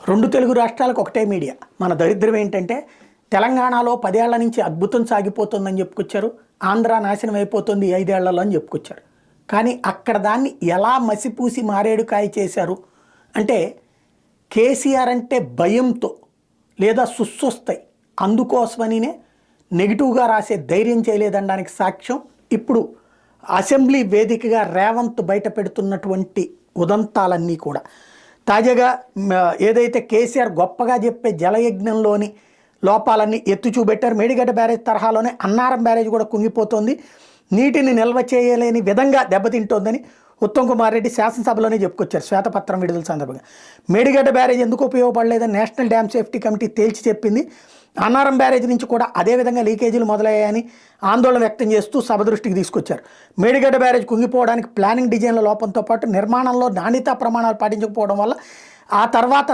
రెండు తెలుగు రాష్ట్రాలకు ఒకటే మీడియా. మన దరిద్రం ఏంటంటే తెలంగాణలో 10 ఏళ్ల నుంచి అద్భుతం సాగిపోతుందని చెప్పుకొచ్చారు, ఆంధ్ర నాశనం అయిపోతుంది 5 ఏళ్లలో అని చెప్పుకొచ్చారు. కానీ అక్కడ దాన్ని ఎలా మసిపూసి మారేడుకాయ చేశారు అంటే కేసీఆర్ అంటే భయంతో లేదా సుస్సొస్తాయి అందుకోసమనినే నెగిటివ్గా రాసే ధైర్యం చేయలేదనడానికి సాక్ష్యం ఇప్పుడు అసెంబ్లీ వేదికగా రేవంత్ బయట పెడుతున్నటువంటి ఉదంతాలన్నీ కూడా. తాజాగా ఏదైతే కేసీఆర్ గొప్పగా చెప్పే జలయజ్ఞంలోని లోపాలన్నీ ఎత్తి చూపెట్టారు. మేడిగడ్డ బ్యారేజ్ తరహాలోనే అన్నారం బ్యారేజ్ కూడా కుంగిపోతోంది, నీటిని నిల్వ చేయలేని విధంగా దెబ్బతింటోందని ఉత్తమ్ కుమార్ రెడ్డి శాసనసభలోనే చెప్పుకొచ్చారు శ్వేతపత్రం విడుదల సందర్భంగా. మేడిగడ్డ బ్యారేజ్ ఎందుకు ఉపయోగపడలేదని నేషనల్ డ్యామ్ సేఫ్టీ కమిటీ తేల్చి చెప్పింది. అన్నారం బ్యారేజ్ నుంచి కూడా అదేవిధంగా లీకేజీలు మొదలయ్యాయని ఆందోళన వ్యక్తం చేస్తూ సభ దృష్టికి తీసుకొచ్చారు. మేడిగడ్డ బ్యారేజ్ కుంగిపోవడానికి ప్లానింగ్ డిజైన్ల లోపంతో పాటు నిర్మాణంలో నాణ్యతా ప్రమాణాలు పాటించకపోవడం వల్ల ఆ తర్వాత